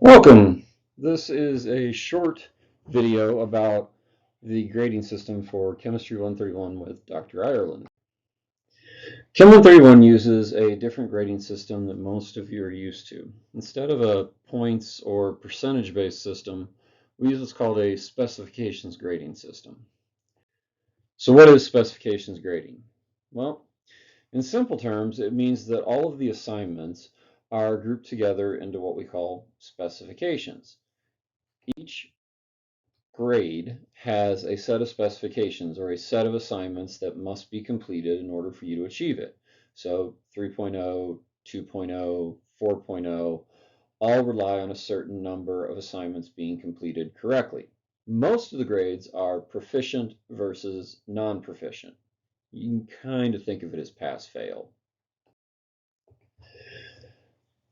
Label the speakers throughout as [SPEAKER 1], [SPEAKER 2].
[SPEAKER 1] Welcome. This is a short video about the grading system for Chemistry 131 with Dr. Ireland. Chem 131 uses a different grading system that most of you are used to. Instead of a points or percentage-based system, we use what's called a specifications grading system. So what is specifications grading? Well, in simple terms, it means that all of the assignments are grouped together into what we call specifications. Each grade has a set of specifications or a set of assignments that must be completed in order for you to achieve it. So 3.0, 2.0, 4.0 all rely on a certain number of assignments being completed correctly. Most of the grades are proficient versus non-proficient. You can kind of think of it as pass-fail.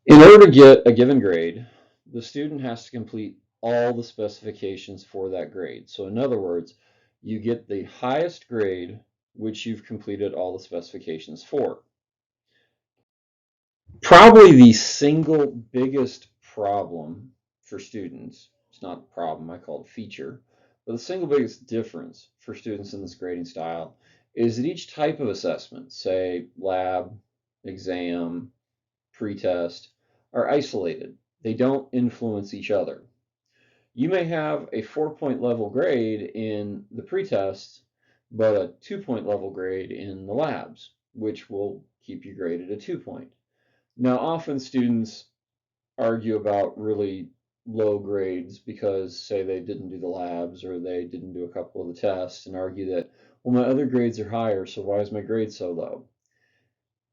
[SPEAKER 1] In order to get a given grade, the student has to complete all the specifications for that grade. So in other words, you get the highest grade which you've completed all the specifications for. Probably the single biggest problem for students, it's not a problem, I call it a feature, but the single biggest difference for students in this grading style is that each type of assessment, say lab, exam, pretest, are isolated. They don't influence each other. You may have a 4-point level grade in the pretest, but a 2-point level grade in the labs, which will keep you graded a 2-point. Now, often students argue about really low grades because, say, they didn't do the labs or they didn't do a couple of the tests and argue that, well, my other grades are higher, so why is my grade so low?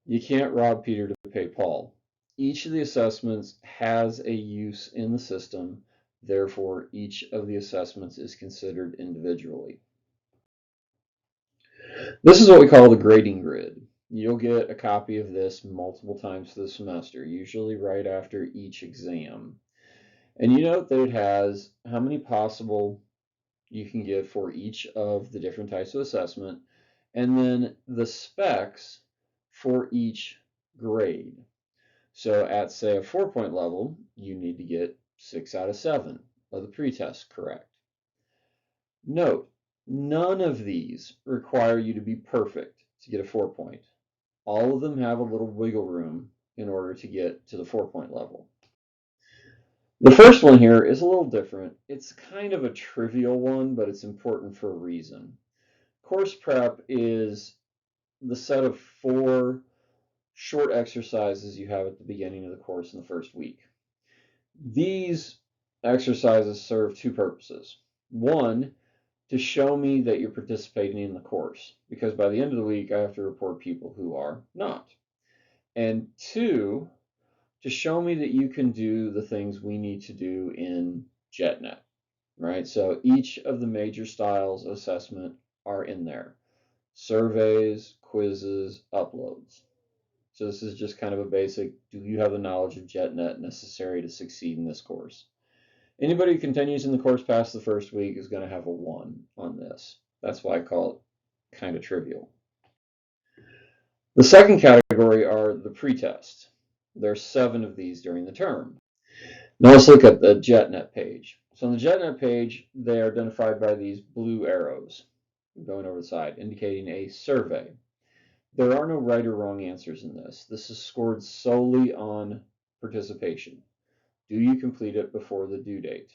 [SPEAKER 1] You can't rob Peter to pay Paul. Each of the assessments has a use in the system, therefore each of the assessments is considered individually. This is what we call the grading grid. You'll get a copy of this multiple times for the semester, usually right after each exam. And you note that it has how many possible you can get for each of the different types of assessment, and then the specs for each grade. So at, say, a 4-point level, you need to get 6 out of 7 of the pretest correct. Note, none of these require you to be perfect to get a 4-point. All of them have a little wiggle room in order to get to the 4-point level. The first one here is a little different. It's kind of a trivial one, but it's important for a reason. Course prep is the set of 4 short exercises you have at the beginning of the course in the first week. These exercises serve 2 purposes. One, to show me that you're participating in the course, because by the end of the week, I have to report people who are not. And 2, to show me that you can do the things we need to do in JetNet, right? So each of the major styles of assessment are in there. Surveys, quizzes, uploads. So this is just kind of a basic, do you have the knowledge of JetNet necessary to succeed in this course? Anybody who continues in the course past the first week is going to have a 1 on this. That's why I call it kind of trivial. The second category are the pretests. There are 7 of these during the term. Now let's look at the JetNet page. So on the JetNet page, they are identified by these blue arrows going over the side, indicating a survey. There are no right or wrong answers in this. This is scored solely on participation. Do you complete it before the due date?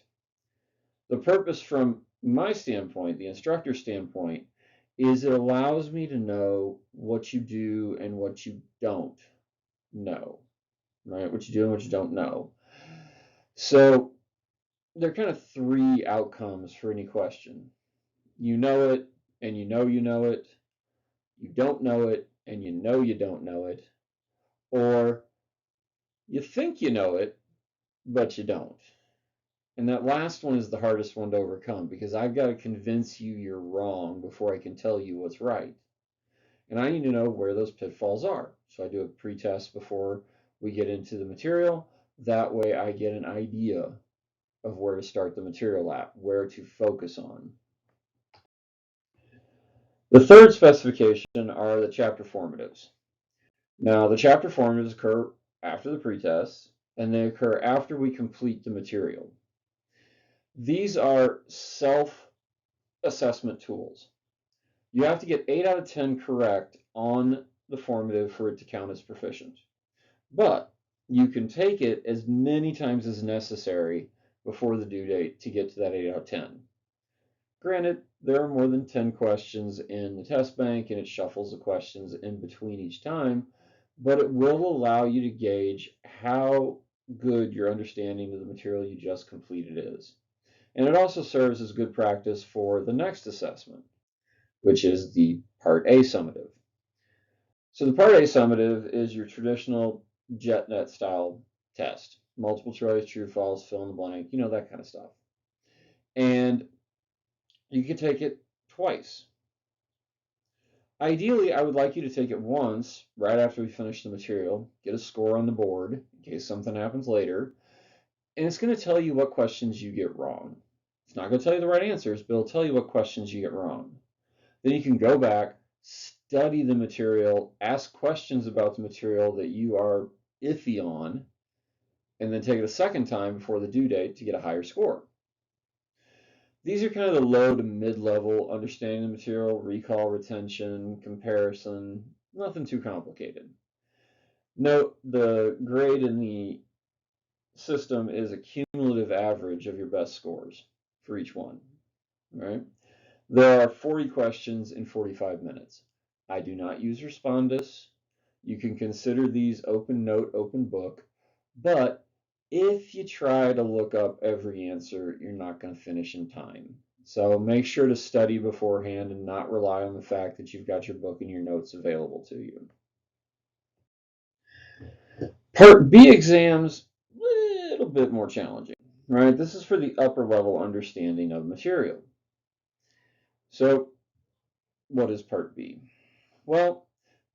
[SPEAKER 1] The purpose from my standpoint, the instructor standpoint, is it allows me to know what you do and what you don't know, right? What you do and what you don't know. So there are kind of 3 outcomes for any question. You know it and you know it. You don't know it and you don't know it. Or you think you know it, but you don't. And that last one is the hardest one to overcome because I've got to convince you you're wrong before I can tell you what's right. And I need to know where those pitfalls are. So I do a pretest before we get into the material. That way I get an idea of where to start the material at, where to focus on. The third specification are the chapter formatives. Now, the chapter formatives occur after the pretests. and they occur after we complete the material. These are self-assessment tools. You have to get 8 out of 10 correct on the formative for it to count as proficient. But you can take it as many times as necessary before the due date to get to that 8 out of 10. Granted, there are more than 10 questions in the test bank and it shuffles the questions in between each time, but it will allow you to gauge how good your understanding of the material you just completed is. And it also serves as good practice for the next assessment, which is the Part A summative. So the Part A summative is your traditional JetNet style test. Multiple choice, true, false, fill in the blank, that kind of stuff. And you can take it twice. Ideally, I would like you to take it once, right after we finish the material, get a score on the board in case something happens later, and it's going to tell you what questions you get wrong. It's not going to tell you the right answers, but it'll tell you what questions you get wrong. Then you can go back, study the material, ask questions about the material that you are iffy on, and then take it a second time before the due date to get a higher score. These are kind of the low to mid-level understanding the material, recall, retention, comparison, nothing too complicated. Note the grade in the system is a cumulative average of your best scores for each one, right? There are 40 questions in 45 minutes. I do not use Respondus. You can consider these open note, open book, but if you try to look up every answer, you're not going to finish in time. So make sure to study beforehand and not rely on the fact that you've got your book and your notes available to you. Part B exams, a little bit more challenging, right? This is for the upper level understanding of material. So what is Part B? Well,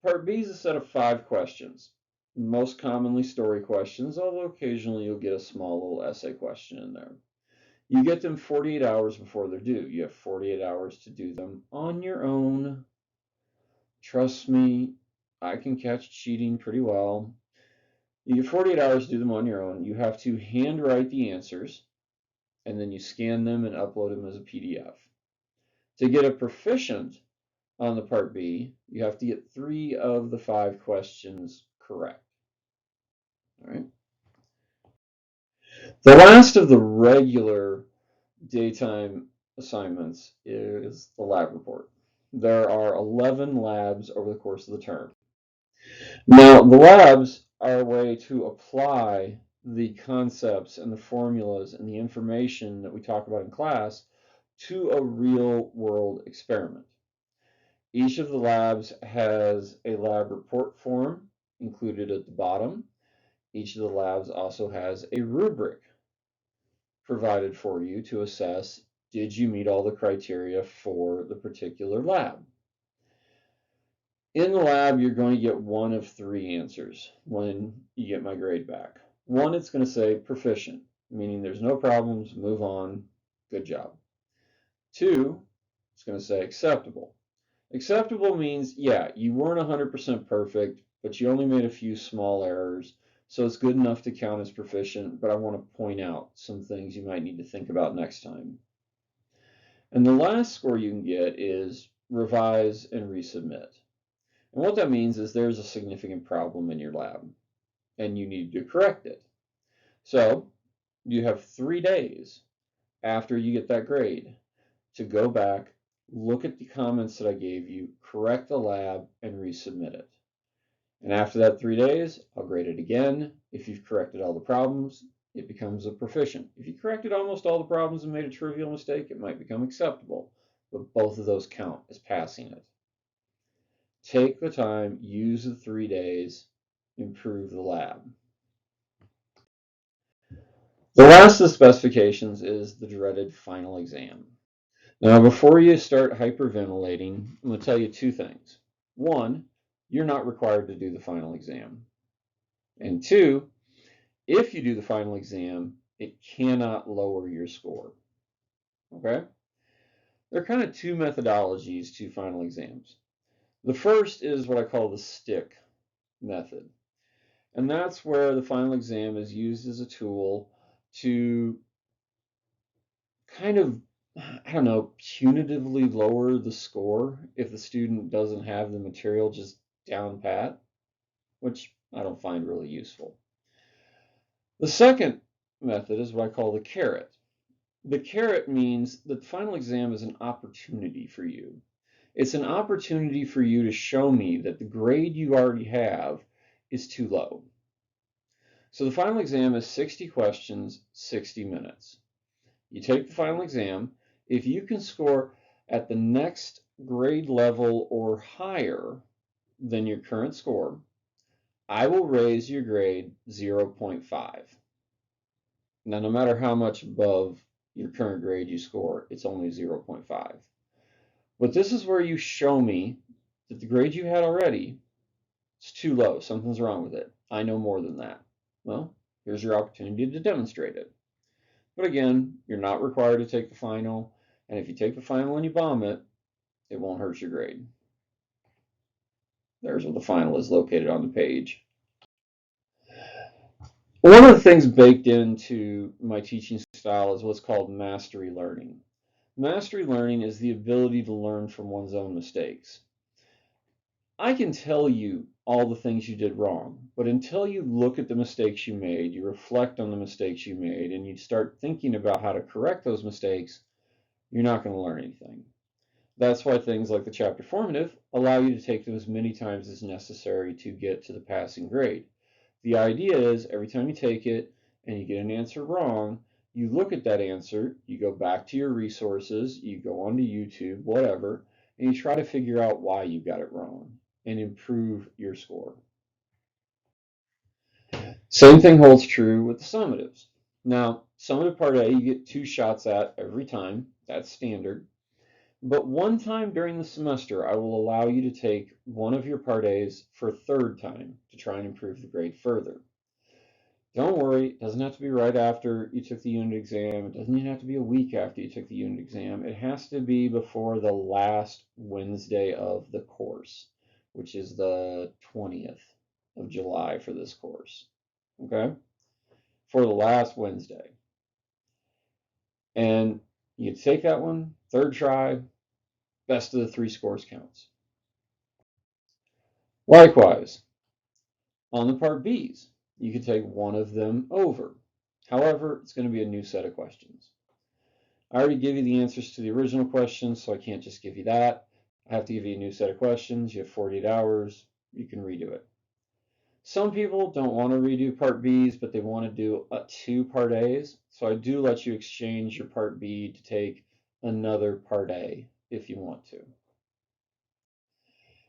[SPEAKER 1] Part B is a set of 5 questions, most commonly story questions, although occasionally you'll get a small little essay question in there. You get them 48 hours before they're due. You have 48 hours to do them on your own. Trust me, I can catch cheating pretty well. You get 48 hours to do them on your own. You have to handwrite the answers, and then you scan them and upload them as a PDF. To get a proficient on the Part B, you have to get 3 of the 5 questions correct. All right. The last of the regular daytime assignments is the lab report. There are 11 labs over the course of the term. Now, the labs are a way to apply the concepts and the formulas and the information that we talk about in class to a real world experiment. Each of the labs has a lab report form included at the bottom. Each of the labs also has a rubric provided for you to assess, did you meet all the criteria for the particular lab? In the lab, you're going to get one of 3 answers when you get my grade back. One, it's going to say proficient, meaning there's no problems, move on, good job. 2, it's going to say acceptable. Acceptable means, yeah, you weren't 100% perfect, but you only made a few small errors, so it's good enough to count as proficient, but I want to point out some things you might need to think about next time. And the last score you can get is revise and resubmit. And what that means is there's a significant problem in your lab, and you need to correct it. So you have 3 days after you get that grade to go back, look at the comments that I gave you, correct the lab, and resubmit it. And after that 3 days, I'll grade it again. If you've corrected all the problems, it becomes a proficient. If you corrected almost all the problems and made a trivial mistake, it might become acceptable. But both of those count as passing it. Take the time, use the 3 days, improve the lab. The last of the specifications is the dreaded final exam. Now, before you start hyperventilating, I'm going to tell you 2 things. 1, you're not required to do the final exam. And 2, if you do the final exam, it cannot lower your score. Okay? There are kind of 2 methodologies to final exams. The first is what I call the stick method. And that's where the final exam is used as a tool to kind of, I don't know, punitively lower the score if the student doesn't have the material just down pat, which I don't find really useful. The second method is what I call the carrot. The carrot means that the final exam is an opportunity for you. It's an opportunity for you to show me that the grade you already have is too low. So the final exam is 60 questions, 60 minutes. You take the final exam. If you can score at the next grade level or higher than your current score, I will raise your grade 0.5. Now, no matter how much above your current grade you score, it's only 0.5. But this is where you show me that the grade you had already is too low. Something's wrong with it. I know more than that. Well, here's your opportunity to demonstrate it. But again, you're not required to take the final. And if you take the final and you bomb it, it won't hurt your grade. There's where the final is located on the page. One of the things baked into my teaching style is what's called mastery learning. Mastery learning is the ability to learn from one's own mistakes. I can tell you all the things you did wrong, but until you look at the mistakes you made, you reflect on the mistakes you made, and you start thinking about how to correct those mistakes, you're not going to learn anything. That's why things like the chapter formative allow you to take them as many times as necessary to get to the passing grade. The idea is every time you take it and you get an answer wrong, you look at that answer, you go back to your resources, you go onto YouTube, whatever, and you try to figure out why you got it wrong and improve your score. Same thing holds true with the summatives. Now, summative part A, you get 2 shots at every time. That's standard. But one time during the semester, I will allow you to take one of your part A's for a third time to try and improve the grade further. Don't worry, it doesn't have to be right after you took the unit exam. It doesn't even have to be a week after you took the unit exam. It has to be before the last Wednesday of the course, which is the 20th of July for this course. Okay? For the last Wednesday. And you take that one, third try, best of the 3 scores counts. Likewise, on the part B's, you can take one of them over. However, it's going to be a new set of questions. I already gave you the answers to the original questions, so I can't just give you that. I have to give you a new set of questions. You have 48 hours. You can redo it. Some people don't want to redo part B's, but they want to do 2 part A's. So I do let you exchange your part B to take another part A if you want to.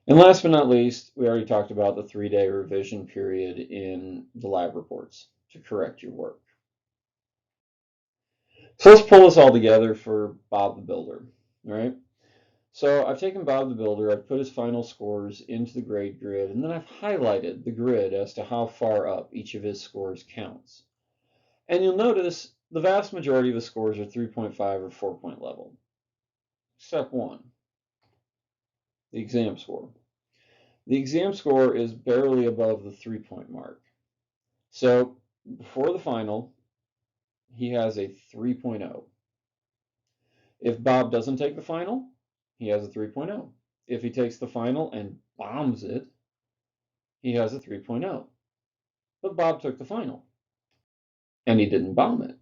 [SPEAKER 1] And last but not least, we already talked about the 3-day revision period in the lab reports to correct your work. So let's pull this all together for Bob the Builder, all right? So I've taken Bob the Builder, I've put his final scores into the grade grid, and then I've highlighted the grid as to how far up each of his scores counts. And you'll notice the vast majority of his scores are 3.5 or 4-point level. Step 1, the exam score. The exam score is barely above the 3-point mark. So before the final, he has a 3.0. If Bob doesn't take the final, he has a 3.0. If he takes the final and bombs it, he has a 3.0. But Bob took the final and he didn't bomb it.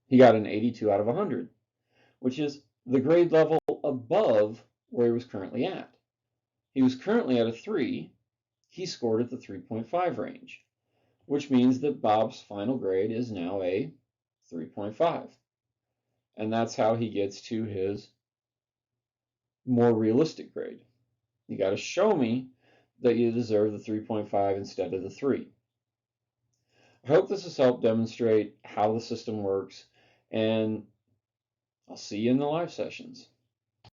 [SPEAKER 1] He got an 82 out of 100, which is the grade level above where he was currently at. He was currently at a 3. He scored at the 3.5 range, which means that Bob's final grade is now a 3.5. And that's how he gets to his more realistic grade. You got to show me that you deserve the 3.5 instead of the 3. I hope this has helped demonstrate how the system works, and I'll see you in the live sessions.